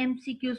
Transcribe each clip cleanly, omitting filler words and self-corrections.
MCQs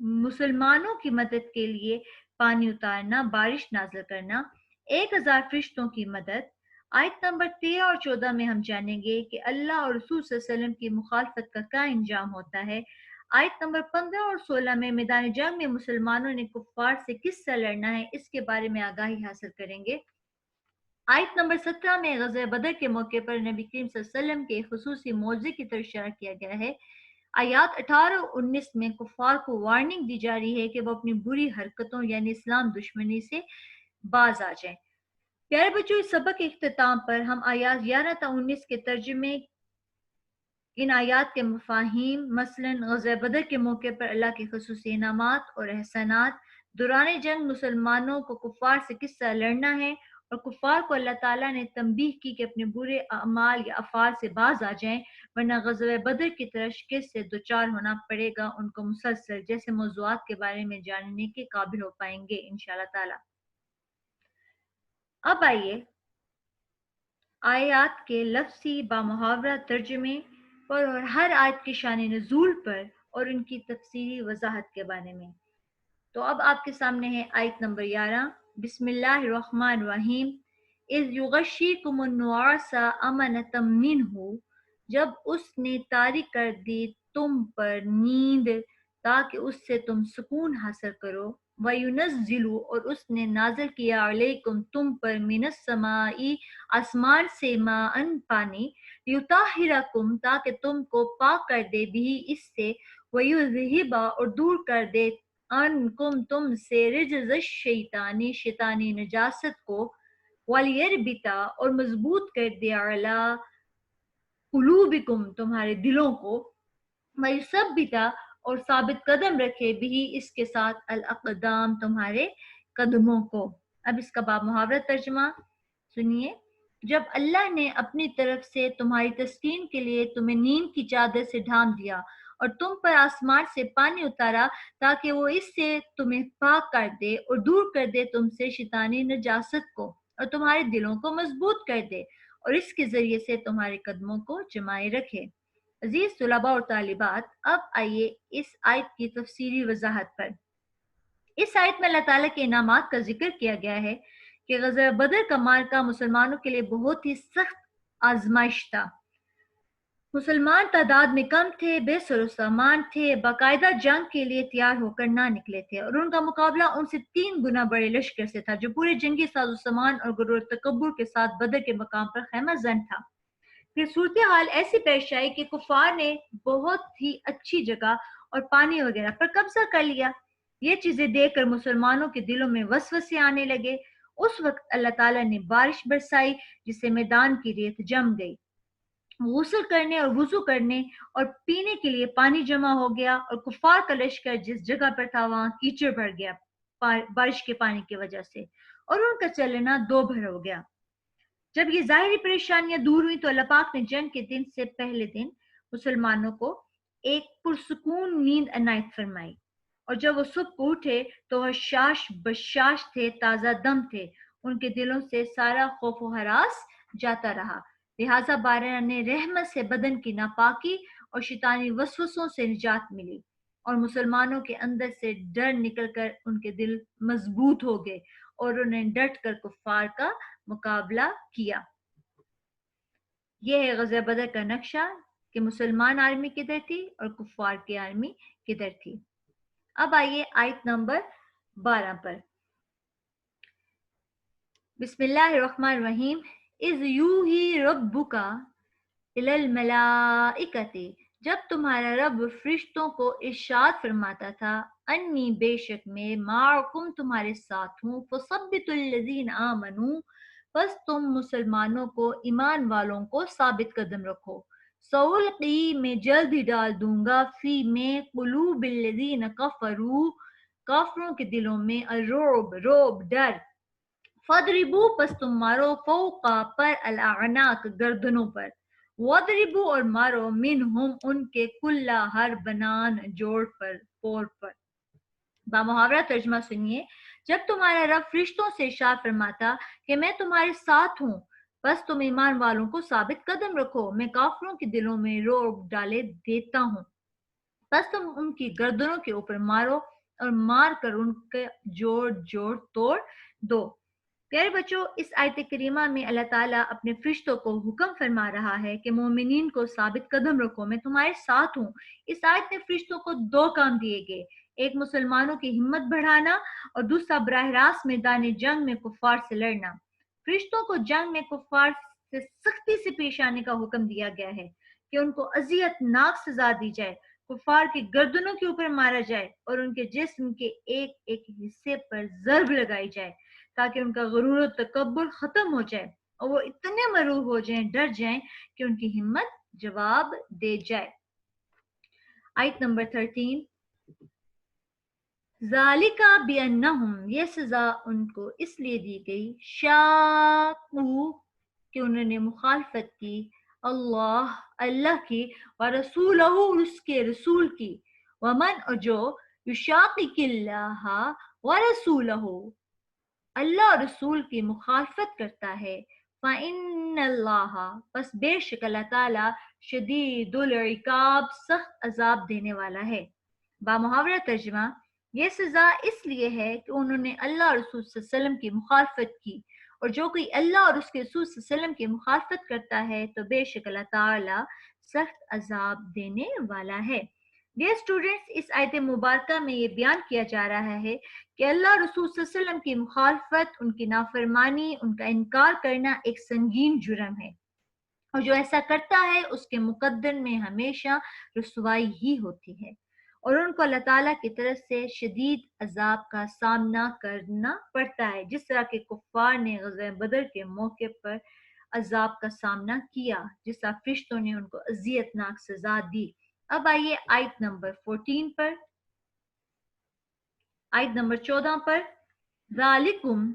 مسلمانوں کی مدد کے لیے پانی اتارنا، بارش نازل کرنا، 1000 فرشتوں کی مدد۔ آیت نمبر 13 اور 14 میں ہم جانیں گے کہ اللہ اور رسول صلی اللہ علیہ وسلم کی مخالفت کا کیا انجام ہوتا ہے۔ آیت نمبر 15 اور 16 میں میدان جنگ میں مسلمانوں نے کفار سے کس طرح لڑنا ہے، اس کے بارے میں آگاہی حاصل کریں گے۔ آیت نمبر 17 میں غزوہ بدر کے موقع پر نبی کریم صلی اللہ علیہ وسلم کے خصوصی معجزے کی طرف اشارہ کیا گیا ہے۔ آیات 18 اور 19 میں کفار کو وارننگ دی جا رہی ہے کہ وہ اپنی بری حرکتوں یعنی اسلام دشمنی سے باز آ جائیں۔ پیارے بچوں، اس سبق کے اختتام پر ہم آیات 11 تا 19 کے ترجمے، ان آیات کے مفاہیم، مثلا غزوہ بدر کے موقع پر اللہ کے خصوصی انعامات اور احسانات، دوران جنگ مسلمانوں کو کفار سے کس طرح لڑنا ہے، اور کفار کو اللہ تعالیٰ نے تنبیہ کی کہ اپنے برے اعمال یا افعال سے باز آ جائیں، ورنہ غزوہ بدر کی طرح شکست سے دوچار ہونا پڑے گا ان کو مسلسل، جیسے موضوعات کے بارے میں جاننے کے قابل ہو پائیں گے انشاءاللہ تعالیٰ۔ اب آئیے آیات کے لفظی بامحاورہ ترجمے پر اور ہر آیت کی شان نزول پر اور ان کی تفصیلی وضاحت کے بارے میں۔ تو اب آپ کے سامنے ہے آیت نمبر 11۔ بسم اللہ الرحمن الرحیم۔ اذ یغشیکم النعاس امنۃ منہ، جب اس نے طاری کر دی تم پر نیند تاکہ اس سے تم سکون حاصل کرو۔ وَيُنَزِّلُ، اور اس نے نازل کیا علیکم تم پر من السماء، آسمان سے ماءً پانی، لیطہرکم تاکہ تم کو پاک کر دے بھی اس سے، وَيُذْهِبَ، اور دور کر دے عنکم تم سے، رجز الشیطانی، شیطانی نجاست کو، وَلْيَرْبِطَ، اور مضبوط کر دے علی قلوبکم تمہارے دلوں کو، وَيُثَبِّتَ، اور ثابت قدم رکھے بھی اس کے ساتھ، الاقدام تمہارے قدموں کو۔ اب اس کا باب محاورہ ترجمہ سنیے۔ جب اللہ نے اپنی طرف سے تمہاری تسکین کے لیے تمہیں نیند کی چادر سے ڈھانپ دیا اور تم پر آسمان سے پانی اتارا تاکہ وہ اس سے تمہیں پاک کر دے اور دور کر دے تم سے شیطانی نجاست کو، اور تمہارے دلوں کو مضبوط کر دے اور اس کے ذریعے سے تمہارے قدموں کو جمائے رکھے۔ عزیز طلباء اور طالبات، اب آئیے اس آیت کی تفصیلی وضاحت پر۔ اس آیت میں اللہ تعالیٰ کے انعامات کا ذکر کیا گیا ہے کہ غزوہ بدر کا معرکہ مسلمانوں کے لیے بہت ہی سخت آزمائش تھا۔ مسلمان تعداد میں کم تھے، بے سر و سامان تھے، باقاعدہ جنگ کے لیے تیار ہو کر نہ نکلے تھے، اور ان کا مقابلہ ان سے 3 گنا بڑے لشکر سے تھا جو پورے جنگی ساز و سامان اور غرور و تکبر کے ساتھ بدر کے مقام پر خیمہ زن تھا۔ پھر صورتحال ایسی پیش آئی کہ کفار نے بہت ہی اچھی جگہ اور پانی وغیرہ پر قبضہ کر لیا۔ یہ چیزیں دیکھ کر مسلمانوں کے دلوں میں وسوسے آنے لگے۔ اس وقت اللہ تعالیٰ نے بارش برسائی جس سے میدان کی ریت جم گئی، غسل کرنے اور وضو کرنے اور پینے کے لیے پانی جمع ہو گیا، اور کفار کا لشکر جس جگہ پر تھا وہاں کیچڑ بھر گیا بارش کے پانی کی وجہ سے، اور ان کا چلنا دو بھر ہو گیا۔ جب یہ ظاہری پریشانیاں دور ہوئی تو اللہ پاک نے جنگ کے دن سے پہلے دن مسلمانوں کو ایک پرسکون نیند عنایت فرمائی، اور جب وہ صبح کو اٹھے تو وہ شاش بشاش تھے، تازہ دم تھے، ان کے دلوں سے سارا خوف و ہراس جاتا رہا۔ لہٰذا باران رحمت سے بدن کی ناپاکی اور شیطانی وسوسوں سے نجات ملی، اور مسلمانوں کے اندر سے ڈر نکل کر ان کے دل مضبوط ہو گئے اور انہوں نے ڈٹ کر کفار کا مقابلہ کیا۔ یہ ہے غزوہ بدر کا نقشہ کہ مسلمان آرمی کدھر تھی اور کفار کی آرمی کدھر تھی۔ اب آئیے آیت نمبر 12 پر۔ بسم اللہ الرحمن الرحیم۔ اذ یوحی ربک الی الملائکۃ، جب تمہارا رب فرشتوں کو ارشاد فرماتا تھا، انی بے شک میں، معکم تمہارے ساتھ ہوں، فثبتوا الذین آمنوا، بس تم مسلمانوں کو، ایمان والوں کو ثابت قدم رکھو، سألقی میں جلد ہی ڈال دوں گا، فی میں قلوب الذین کفروا، کافروں کے دلوں میں، الرعب روب ڈر، فَاضْرِبُوا پس تم مارو، فوقا پر، الاعناق گردنوں پر، وَاضْرِبُوا اور مارو، منہم ان کے، کل ہر بنان جوڑ پر، پور پر۔ بامحاورہ ترجمہ سنیے۔ جب تمہارا رب فرشتوں سے ارشاد فرماتا کہ میں تمہارے ساتھ ہوں، بس تم ایمان والوں کو ثابت قدم رکھو، میں کافروں کے دلوں میں رعب ڈالے دیتا ہوں۔ بس تم ان کی گردنوں کے اوپر مارو اور مار کر ان کے جوڑ جوڑ توڑ دو۔ پیارے بچوں، اس آیت کریمہ میں اللہ تعالیٰ اپنے فرشتوں کو حکم فرما رہا ہے کہ مومنین کو ثابت قدم رکھو، میں تمہارے ساتھ ہوں۔ اس آیت میں فرشتوں کو دو کام دیے گئے، ایک مسلمانوں کی ہمت بڑھانا اور دوسرا براہ راست میدان جنگ میں کفار سے لڑنا۔ فرشتوں کو جنگ میں کفار سے سختی سے پیش آنے کا حکم دیا گیا ہے کہ ان کو اذیت ناک سزا دی جائے، کفار کی گردنوں کے اوپر مارا جائے اور ان کے جسم کے ایک ایک حصے پر ضرب لگائی جائے تاکہ ان کا غرور و تکبر ختم ہو جائے اور وہ اتنے مروب ہو جائیں، ڈر جائیں کہ ان کی ہمت جواب دے جائے۔ آیت نمبر 13، ذالک بانہم، یہ سزا ان کو اس لیے دی گئی، شاقو، کہ انہوں نے مخالفت کی، اللہ کی، ورسولہ، اس کے رسول کی، ومن، اور جو یشاقق اللہ ورسولہ، اللہ اور رسول کی مخالفت کرتا ہے، فإن اللہ، پس بے شک اللہ تعالی، شدید العقاب، سخت عذاب دینے والا ہے۔ بامحاورہ ترجمہ، یہ سزا اس لیے ہے کہ انہوں نے اللہ اور رسول صلی اللہ علیہ وسلم کی مخالفت کی، اور جو کوئی اللہ اور اس کے رسول صلی اللہ علیہ وسلم کی مخالفت کرتا ہے تو بے شک اللہ تعالی سخت عذاب دینے والا ہے۔ ڈیئر اسٹوڈینٹس، اس آیت مبارکہ میں یہ بیان کیا جا رہا ہے کہ اللہ رسول صلی اللہ علیہ وسلم کی مخالفت، ان کی نافرمانی، ان کا انکار کرنا ایک سنگین جرم ہے، اور جو ایسا کرتا ہے اس کے مقدر میں ہمیشہ رسوائی ہی ہوتی ہے، اور ان کو اللہ تعالیٰ کی طرف سے شدید عذاب کا سامنا کرنا پڑتا ہے، جس طرح کے کفار نے غزوہ بدر کے موقع پر عذاب کا سامنا کیا، جس طرح فرشتوں نے ان کو اذیت ناک سزا دی۔ اب آئیے آیت نمبر 14 پر، آیت نمبر 14 پر، ذالکم،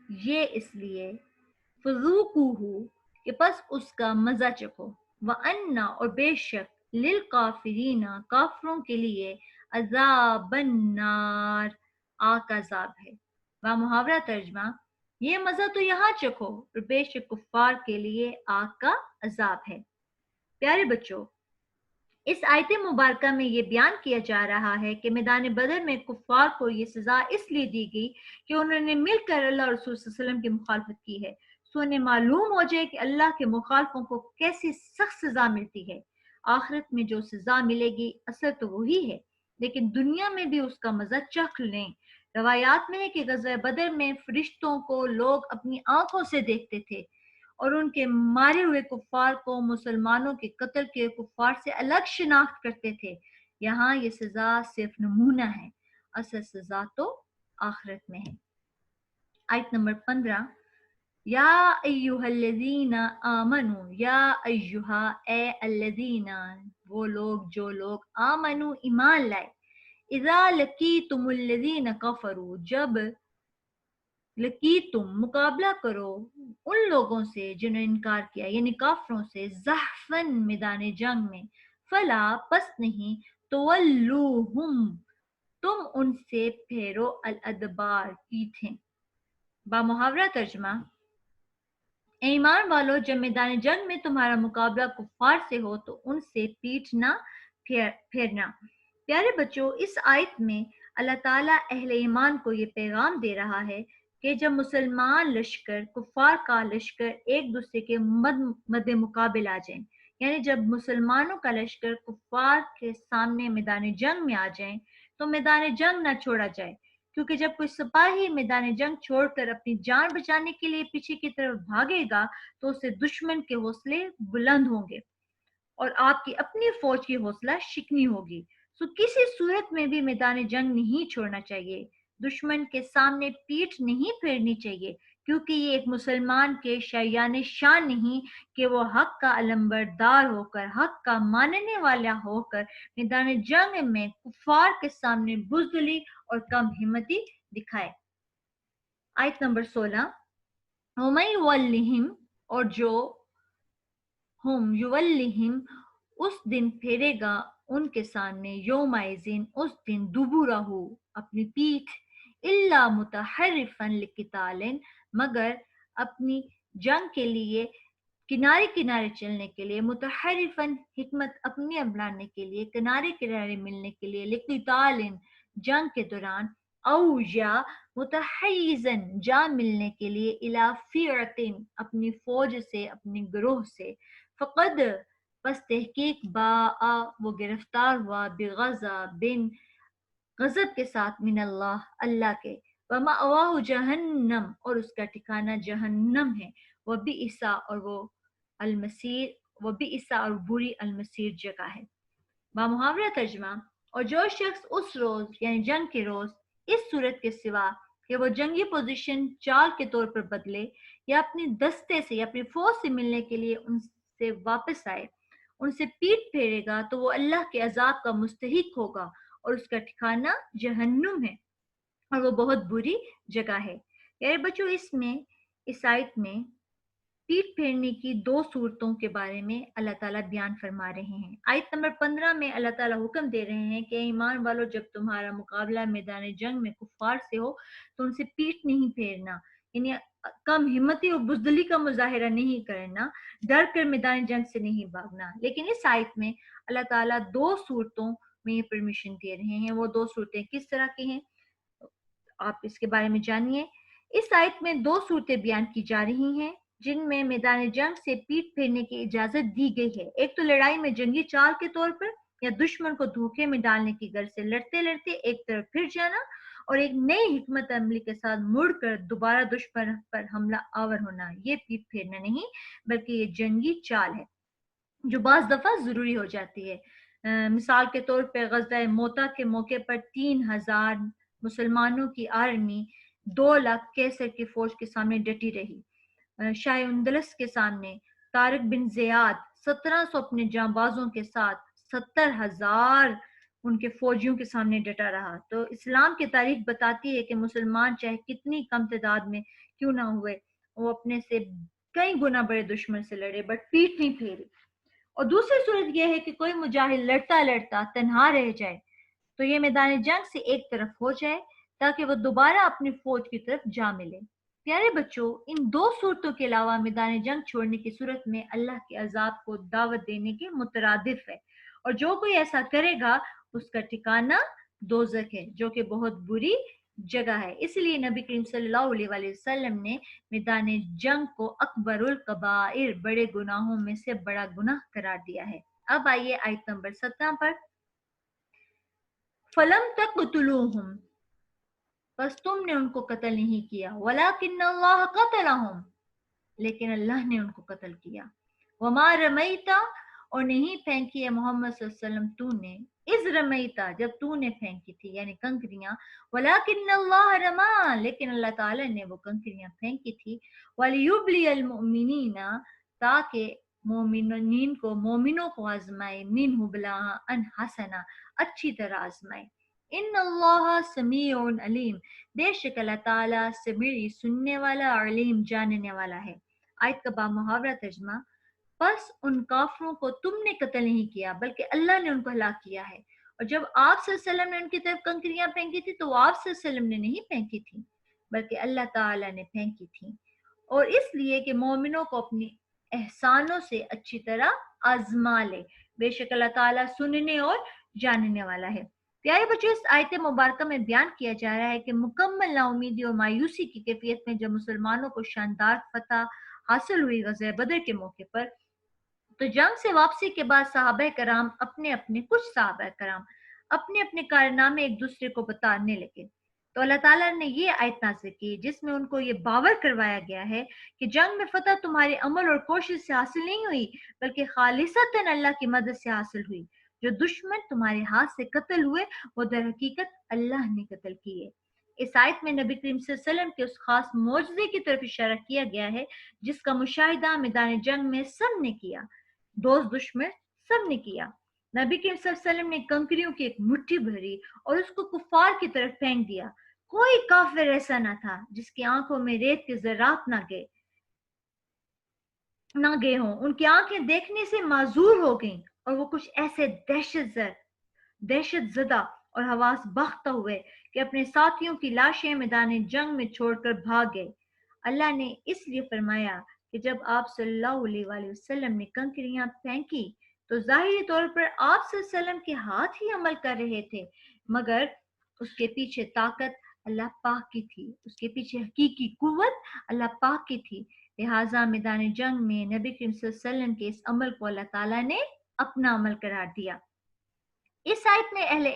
یہ اس لیے، فذوقوہ، کہ پس اس کا مزہ چکھو، وَأَنَّ، اور بے شک، للکافرین، کافروں کے لیے، عذاب النار، آگ کا عذاب ہے۔ محاورہ ترجمہ، یہ مزہ تو یہاں چکھو اور بے شک کفار کے لیے آگ کا عذاب ہے۔ پیارے بچوں، اس آیت مبارکہ میں یہ بیان کیا جا رہا ہے کہ میدان بدر میں کفار کو یہ سزا اس لیے دی گئی کہ انہوں نے مل کر اللہ اور رسول صلی اللہ علیہ وسلم کی مخالفت کی ہے، سو انہیں معلوم ہو جائے کہ اللہ کے مخالفوں کو کیسی سخت سزا ملتی ہے۔ آخرت میں جو سزا ملے گی اصل تو وہی ہے، لیکن دنیا میں بھی اس کا مزہ چکھ لیں۔ روایات میں ہے کہ غزوہ بدر میں فرشتوں کو لوگ اپنی آنکھوں سے دیکھتے تھے اور ان کے مارے ہوئے کفار کو مسلمانوں کے قتل کے کفار سے الگ شناخت کرتے تھے۔ یہاں یہ سزا صرف نمونہ ہے، اصل سزا تو آخرت میں ہے۔ آیت نمبر 15، یا ایہا الذین آمنو، یا ایہا، اے الذین، وہ لوگ جو لوگ، آمنو، ایمان لائے، اذا لقیتم الذین کفروا، جب لقیتم، مقابلہ کرو ان لوگوں سے جنہوں نے انکار کیا، یعنی کافروں سے، زحفاً، میدان جنگ میں، فلا، پس نہیں، تولوہم، تم ان سے پھیرو، الادبار، پیٹھیں۔ بامحاورہ ترجمہ، اے ایمان والو، جب میدان جنگ میں تمہارا مقابلہ کفار سے ہو تو ان سے پیٹھ نہ پھیرنا۔ پیارے بچوں، اس آیت میں اللہ تعالیٰ اہل ایمان کو یہ پیغام دے رہا ہے کہ جب مسلمان لشکر کفار کا لشکر ایک دوسرے کے مد مقابل آ جائیں، یعنی جب مسلمانوں کا لشکر کفار کے سامنے میدان جنگ میں آ جائیں تو میدان جنگ نہ چھوڑا جائے، کیونکہ جب کوئی سپاہی میدان جنگ چھوڑ کر اپنی جان بچانے کے لیے پیچھے کی طرف بھاگے گا تو اسے دشمن کے حوصلے بلند ہوں گے اور آپ کی اپنی فوج کی حوصلہ شکنی ہوگی، سو کسی صورت میں بھی میدان جنگ نہیں چھوڑنا چاہیے، دشمن کے سامنے پیٹھ نہیں پھیرنی چاہیے، کیونکہ یہ ایک مسلمان کے شایان شان نہیں کہ وہ حق کا علمبردار ہو کر، حق کا ماننے والا ہو کر میدان جنگ میں کفار کے سامنے بزدلی اور کم ہمتی دکھائے۔ آیت نمبر 16، وَمَن یُوَلِّہِم، اور جو ہم، یولہم، اس دن پھیرے گا ان کے سامنے، یومئذ، اس دن، دبورہ، اپنی پیٹھ، الا متحرفا لقتال، مگر اپنی جنگ کے لیے کنارے کنارے چلنے کے لیے، متحرفن حکمت اپنی بڑھانے کے لیے، کنارے کنارے ملنے کے لیے، لقتال جنگ کے دوران، او یا متحیزن جا ملنے کے لیے، الی فئۃ اپنی فوج سے، اپنے گروہ سے، فقد پس تحقیق باء وہ گرفتار ہوا، بغضب غضب کے ساتھ، من اللہ اللہ کے، ومأواہ جہنم اور اس کا ٹھکانہ جہنم ہے، وبئس اور وہ المصیر، وبئس اور بری المصیر جگہ ہے۔ بامحاورہ ترجمہ، اور جو شخص اس روز یعنی جنگ کے روز اس صورت کے سوا کہ وہ جنگی پوزیشن چال کے طور پر بدلے یا اپنی دستے سے یا اپنی فوج سے ملنے کے لیے ان سے واپس آئے، ان سے پیٹ پھیرے گا تو وہ اللہ کے عذاب کا مستحق ہوگا اور اس کا ٹھکانہ جہنم ہے اور وہ بہت بری جگہ ہے۔ یار بچوں، اس آیت میں پیٹ پھیرنے کی دو صورتوں کے بارے میں اللہ تعالیٰ بیان فرما رہے ہیں۔ آیت نمبر 15 میں اللہ تعالیٰ حکم دے رہے ہیں کہ ایمان والو، جب تمہارا مقابلہ میدان جنگ میں کفار سے ہو تو ان سے پیٹ نہیں پھیرنا، یعنی کم ہمتی اور بزدلی کا مظاہرہ نہیں کرنا، ڈر کر میدان جنگ سے نہیں بھاگنا۔ لیکن اس آیت میں اللہ تعالیٰ دو صورتوں میں یہ پرمیشن دے رہے ہیں۔ وہ دو صورتیں کس طرح کی ہیں آپ اس کے بارے میں جانیے۔ اس آیت میں دو صورتیں بیان کی جا رہی ہیں جن میں میدان جنگ سے پیٹ پھیرنے کی اجازت دی گئی ہے۔ ایک تو لڑائی میں جنگی چال کے طور پر یا دشمن کو دھوکے میں ڈالنے کی غرض سے لڑتے لڑتے ایک طرف پھر جانا، اور ایک نئی حکمت عملی کے ساتھ مڑ کر دوبارہ دشمن پر حملہ آور ہونا، یہ پیٹ پھیرنا نہیں بلکہ یہ جنگی چال ہے جو بعض دفعہ ضروری ہو جاتی ہے۔ مثال کے طور پہ غزوہ موتا کے موقع پر 3000 مسلمانوں کی آرمی 2 لاکھ کیسر کی فوج کے سامنے ڈٹی رہی۔ شاہ اندلس کے سامنے طارق بن زیاد 1700 اپنے جانبازوں کے ساتھ 70,000 ان کے فوجیوں کے سامنے ڈٹا رہا۔ تو اسلام کی تاریخ بتاتی ہے کہ مسلمان چاہے کتنی کم تعداد میں کیوں نہ ہوئے، وہ اپنے سے کئی گنا بڑے دشمن سے لڑے بٹ پیٹ نہیں پھیری۔ اور دوسری صورت یہ ہے کہ کوئی مجاہد لڑتا لڑتا تنہا رہ جائے تو یہ میدان جنگ سے ایک طرف ہو جائے تاکہ وہ دوبارہ اپنی فوج کی طرف جا ملے۔ پیارے بچوں، ان دو صورتوں کے علاوہ میدان جنگ چھوڑنے کی صورت میں اللہ کے عذاب کو دعوت دینے کے مترادف ہے، اور جو کوئی ایسا کرے گا اس کا ٹھکانہ دوزخ ہے جو کہ بہت بری جگہ ہے۔ اس لیے نبی کریم صلی اللہ علیہ وسلم نے میدان جنگ کو اکبر الکبائر، بڑے گناہوں میں سے بڑا گناہ قرار دیا ہے۔ اب آئیے آیت نمبر 17 پر، فَلَمْ تَقْتُلُوهُمْ بس تم نے ان کو قتل نہیں کیا، وَلَكِنَّ اللَّهَ قَتَلَهُمْ لیکن اللہ نے ان کو قتل کیا، وَمَا رَمَيْتَ اور نہیں پھینکی ہے محمد صلی اللہ علیہ وسلم تو نے، اذ رمیتا جب تو نے پھینکی تھی یعنی کنکریاں، وَلَكِنَّ اللَّهَ رَمَى لیکن اللہ تعالیٰ نے وہ کنکریاں پھینکی تھی، وَلِيُبْلِيَ الْمُؤْمِنِينَ تاکہ مومنوں کو آزمائے، منہ بلاءً حسنا اچھی طرح آزمائے، ان اللہ سمیع علیم بے شک اللہ تعالیٰ سمیع سننے والا، علیم جاننے والا ہے۔ آیت کا بامحاورہ ترجمہ، بس ان کافروں کو تم نے قتل نہیں کیا بلکہ اللہ نے ان کو ہلاک کیا ہے، اور جب آپ صلی اللہ علیہ وسلم نے ان کی طرف کنکریاں پھینکی تھی تو وہ آپ صلی اللہ علیہ وسلم نے نہیں پھینکی تھی بلکہ اللہ تعالیٰ نے پھینکی تھی، اور اس لیے کہ مومنوں کو اپنی احسانوں سے اچھی طرح آزما لے، بے شک اللہ تعالیٰ سننے اور جاننے والا ہے۔ پیارے بچوں، اس آیت مبارکہ میں بیان کیا جا رہا ہے کہ مکمل نا امیدی اور مایوسی کی کیفیت میں جب مسلمانوں کو شاندار فتح حاصل ہوئی غزوہ بدر کے موقع پر، تو جنگ سے واپسی کے بعد صحابہ کرام کچھ صحابہ کرام اپنے اپنے کارنامے ایک دوسرے کو بتانے لگے، تو اللہ تعالیٰ نے یہ آیت نازل کی جس میں ان کو یہ باور کروایا گیا ہے کہ جنگ میں فتح تمہارے عمل اور کوشش سے حاصل نہیں ہوئی بلکہ خالصتاً اللہ کی مدد سے حاصل ہوئی۔ جو دشمن تمہارے ہاتھ سے قتل ہوئے وہ در حقیقت اللہ نے قتل کیے۔ اس آیت میں نبی کریم صلی اللہ علیہ وسلم کے اس خاص معجزے کی طرف اشارہ کیا گیا ہے جس کا مشاہدہ میدان جنگ میں سب نے کیا، دوست دشمن سب نے کیا۔ نبی کریم صلی اللہ علیہ وسلم نے کنکریوں کی ایک مٹھی بھری اور اس کو کفار کی طرف پھینک دیا، کوئی کافر ایسا نہ تھا جس کی آنکھوں میں ریت کے ذرات نہ گئے ہوں، ان کی آنکھیں دیکھنے سے معذور ہو گئیں اور وہ کچھ ایسے دہشت زدہ اور حواس باختہ ہوئے کہ اپنے ساتھیوں کی لاشیں میدان جنگ میں چھوڑ کر بھاگ گئے۔ اللہ نے اس لیے فرمایا کہ جب آپ صلی اللہ علیہ وآلہ وسلم نے کنکریاں پھینکی تو ظاہری طور پر آپ صلی اللہ علیہ وسلم کے ہاتھ ہی عمل کر رہے تھے، مگر اس کے پیچھے طاقت اللہ پاک کی تھی، اس کے پیچھے حقیقی قوت اللہ پاک کی تھی۔ لہٰذا میدان جنگ میں نبی کریم صلی اللہ علیہ وسلم کے اس عمل کو اللہ تعالیٰ نے اپنا عمل قرار دیا۔ اس آیت میں اہل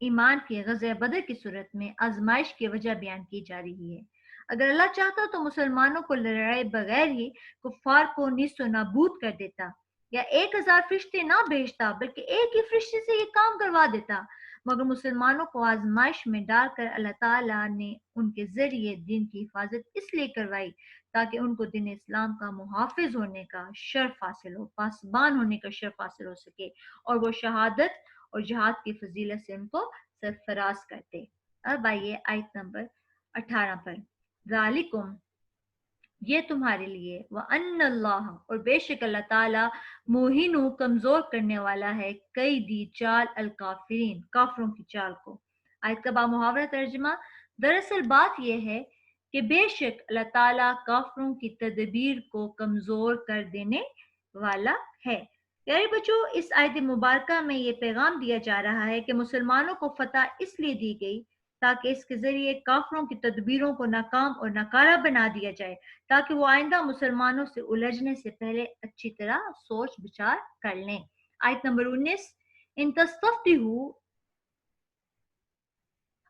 ایمان کے غزوہ بدر کی صورت میں آزمائش کی وجہ بیان کی جا رہی ہے۔ اگر اللہ چاہتا تو مسلمانوں کو لڑائے بغیر ہی کفار کو نیست و نابود کر دیتا، یا 1000 فرشتے نہ بھیجتا بلکہ ایک ہی فرشتے سے یہ کام کروا دیتا، مگر مسلمانوں کو آزمائش میں ڈال کر اللہ تعالیٰ نے ان کے ذریعے دین کی حفاظت اس لیے کروائی تاکہ ان کو دین اسلام کا محافظ ہونے کا شرف حاصل ہو، پاسبان ہونے کا شرف حاصل ہو سکے، اور وہ شہادت اور جہاد کی فضیلت سے ان کو سرفراز کرتے۔ اب آئیے آیت نمبر 18 پر، ذالکم، یہ تمہارے لیے، وَأَنَّ اللَّهَ، اور بے شک اللہ تعالیٰ، موہن، کمزور کرنے والا ہے، کئی دی چال الکافرین، کافروں کی چال کو۔ آیت کا بامحاورہ ترجمہ، دراصل بات یہ ہے کہ بے شک اللہ تعالیٰ کافروں کی تدبیر کو کمزور کر دینے والا ہے۔ پیارے بچوں، اس آیت مبارکہ میں یہ پیغام دیا جا رہا ہے کہ مسلمانوں کو فتح اس لیے دی گئی تاکہ اس کے ذریعے کافروں کی تدبیروں کو ناکام اور ناکارہ بنا دیا جائے، تاکہ وہ آئندہ مسلمانوں سے الجھنے سے پہلے اچھی طرح سوچ بچار کر لیں۔ آیت نمبر 19، ان تستفتحوا،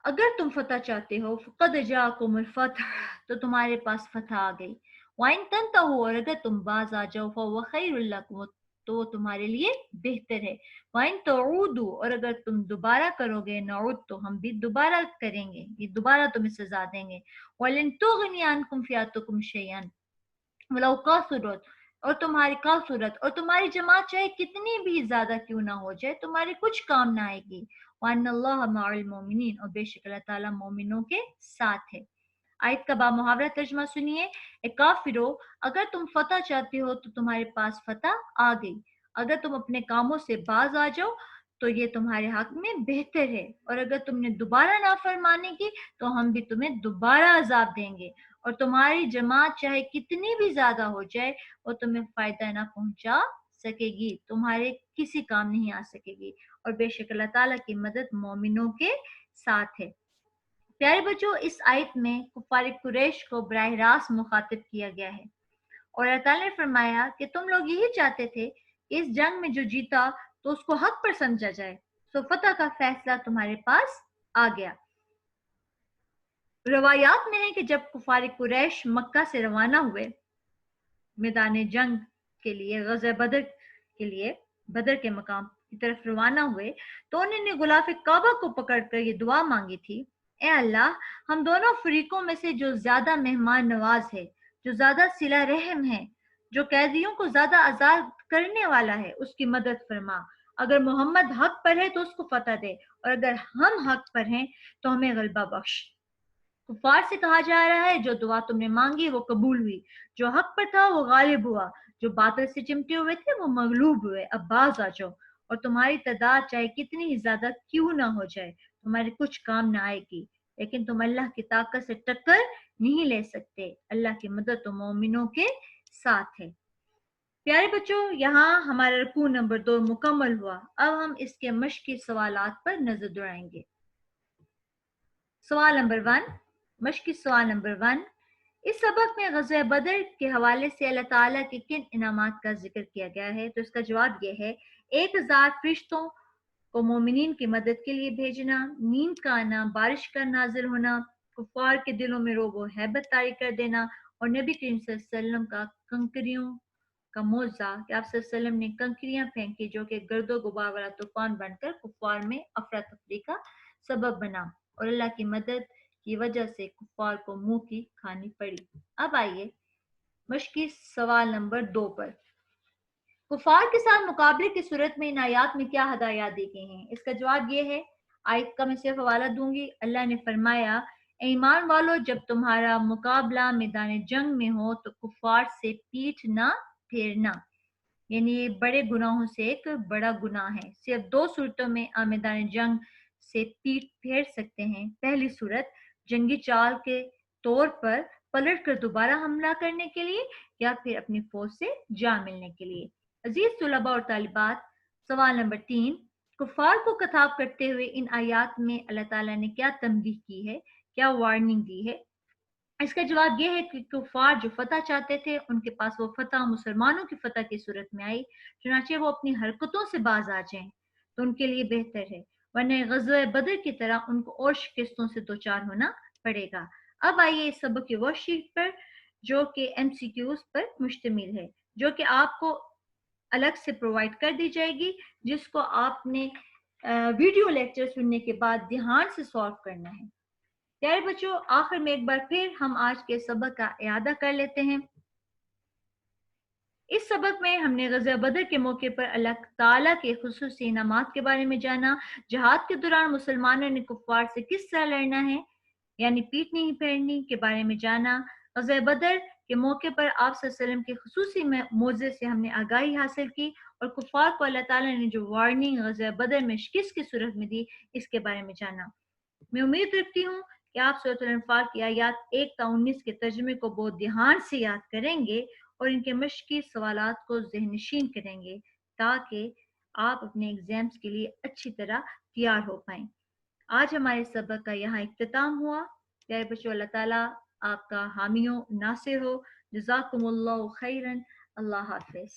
اگر تم فتح چاہتے ہو، فقد جاءکم الفتح، تو تمہارے پاس فتح آ گئی، وَإِن تَنْتَهُوا، اور اگر تم باز آ جاؤ، فَهُوَ خَيْرٌ لَكُمْ، تو وہ تمہارے لیے بہتر ہے، وَإِن تَعُودُوا، اور اگر تم دوبارہ کرو گے، نعود، تو ہم بھی دوبارہ کریں گے، یہ دوبارہ تمہیں سزا دیں گے، وَلَن تُغْنِيَ عَنْكُمْ فِئَاتُكُمْ شَيْئًا وَلَوْ كَثُرَتْ، اور تمہاری کثرت اور تمہاری جماعت چاہے کتنی بھی زیادہ کیوں نہ ہو جائے، تمہارے کچھ کام نہ آئے گی، وَأَنَّ اللَّهَ مَعَ الْمُؤْمِنِينَ، اور بے شک اللہ تعالیٰ مومنوں کے ساتھ ہے۔ آیت کا بامحاورہ ترجمہ سنیے، اے کافرو، اگر تم فتح چاہتے ہو تو تمہارے پاس فتح آ گئی، اگر تم اپنے کاموں سے باز آ جاؤ تو یہ تمہارے حق میں بہتر ہے، اور اگر تم نے دوبارہ نافرمانی کی تو ہم بھی تمہیں دوبارہ عذاب دیں گے، اور تمہاری جماعت چاہے کتنی بھی زیادہ ہو جائے وہ تمہیں فائدہ نہ پہنچا سکے گی، تمہارے کسی کام نہیں آ سکے گی، اور بے شک اللہ تعالیٰ کی مدد مومنوں کے ساتھ ہے۔ پیارے بچوں، اس آیت میں کفار قریش کو براہ راست مخاطب کیا گیا ہے، اور اللہ تعالیٰ نے فرمایا کہ تم لوگ یہی چاہتے تھے کہ اس جنگ میں جو جیتا تو اس کو حق پر سمجھا جائے، سو فتح کا فیصلہ تمہارے پاس آ گیا۔ روایات میں ہے کہ جب کفار قریش مکہ سے روانہ ہوئے میدان جنگ کے لیے، غزوہ بدر کے لیے، بدر کے مقام کی طرف روانہ ہوئے، تو انہوں نے غلاف کعبہ کو پکڑ کر یہ دعا مانگی تھی، اے اللہ، ہم دونوں فریقوں میں سے جو زیادہ مہمان نواز ہے، جو زیادہ صلہ رحم ہے، جو قیدیوں کو زیادہ آزاد کرنے والا ہے، اس کی مدد فرما، اگر محمد حق پر ہے تو اس کو فتح دے، اور اگر ہم حق پر ہیں تو ہمیں غلبہ بخش۔ کفار سے کہا جا رہا ہے جو دعا تم نے مانگی وہ قبول ہوئی، جو حق پر تھا وہ غالب ہوا، جو باطل سے چمٹے ہوئے تھے وہ مغلوب ہوئے، اب باز آ جاؤ، اور تمہاری تعداد چاہے کتنی ہی زیادہ کیوں نہ ہو جائے تمہارے کچھ کام نہ آئے گی، لیکن تم اللہ کی طاقت سے ٹکر نہیں لے سکتے، اللہ کی مدد تو مومنوں کے ساتھ ہے۔ پیارے بچوں، یہاں ہمارا رکوع نمبر 2 مکمل ہوا، اب ہم اس کے مشقی سوالات پر نظر دوڑائیں گے۔ سوال نمبر 1، مشقی سوال نمبر 1، اس سبق میں غزوہ بدر کے حوالے سے اللہ تعالیٰ کے کن انعامات کا ذکر کیا گیا ہے؟ تو اس کا جواب یہ ہے، 1000 فرشتوں کو مومنین کی مدد کے لیے بھیجنا، نیند کا آنا، بارش کا نازل ہونا، کفار کے دلوں میں رعب و ہیبت طاری کر دینا، اور نبی کریم صلی اللہ علیہ وسلم کا کنکریوں کا معجزہ کہ آپ صلی اللہ علیہ وسلم نے کنکریاں پھینکی جو کہ گرد و غبار والا طوفان بن کر کفار میں افراتفری کا سبب بنا، اور اللہ کی مدد کی وجہ سے کفار کو منہ کی کھانی پڑی۔ اب آئیے مشقی سوال نمبر 2 پر، کفار کے ساتھ مقابلے کی صورت میں ان آیات میں کیا ہدایات دی گئی ہیں؟ اس کا جواب یہ ہے، آیت کا میں صرف حوالہ دوں گی، اللہ نے فرمایا، اے ایمان والو، جب تمہارا مقابلہ میدان جنگ میں ہو تو کفار سے پیٹھ نہ پھیرنا، یعنی یہ بڑے گناہوں سے ایک بڑا گناہ ہے۔ صرف 2 صورتوں میں آپ میدان جنگ سے پیٹھ پھیر سکتے ہیں، پہلی صورت جنگی چال کے طور پر پلٹ کر دوبارہ حملہ کرنے کے لیے یا پھر اپنی فوج سے جا ملنے کے لیے؟ عزیز طلباء اور طالبات، سوال نمبر 3، کفار کو خطاب کرتے ہوئے ان آیات میں اللہ تعالیٰ نے کیا تنبیہ کی ہے، کیا وارننگ دی ہے؟ اس کا جواب یہ ہے کہ کفار جو فتح چاہتے تھے ان کے پاس وہ فتح مسلمانوں کی فتح کی صورت میں آئی، چنانچہ وہ اپنی حرکتوں سے باز آ جائیں تو ان کے لیے بہتر ہے، ورنہ غزوہ بدر کی طرح ان کو اور شکستوں سے دوچار ہونا پڑے گا۔ اب آئیے اس سبق کی ورک شیٹ پر جو کہ ایم سی کیوز پر مشتمل ہے، جو کہ آپ کو الگ سے پرووائڈ کر دی جائے گی، جس کو آپ نے ویڈیو لیکچر سننے کے بعد دھیان سے سالو کرنا ہے۔ پیارے بچوں، آخر میں ایک بار پھر ہم آج کے سبق کا اعادہ کر لیتے ہیں۔ اس سبق میں ہم نے غزوہ بدر کے موقع پر اللہ تعالیٰ کے خصوصی انعامات کے بارے میں جانا، جہاد کے دوران مسلمانوں نے کفار سے کس طرح لڑنا ہے یعنی پیٹ نہیں پھیرنی کے بارے میں جانا، غزوہ بدر کے موقع پر آپ صلی اللہ علیہ وسلم کے خصوصی موعظے سے ہم نے آگاہی حاصل کی، اور کفار کو اللہ تعالیٰ نے جو وارننگ غزوہ بدر میں شکست کی صورت میں دی اس کے بارے میں جانا۔ میں امید رکھتی ہوں کہ آپ سورۃ الانفال کی آیات 1 تا 19 کے ترجمے کو بہت دھیان سے یاد کریں گے اور ان کے مشقی سوالات کو ذہن نشین کریں گے تاکہ آپ اپنے ایگزامز کے لیے اچھی طرح تیار ہو پائیں۔ آج ہمارے سبق کا یہاں اختتام ہوا۔ پیارے بچوں، اللہ تعالیٰ آپ کا حامی و ناصر ہو۔ جزاکم اللہ خیرا۔ اللہ حافظ۔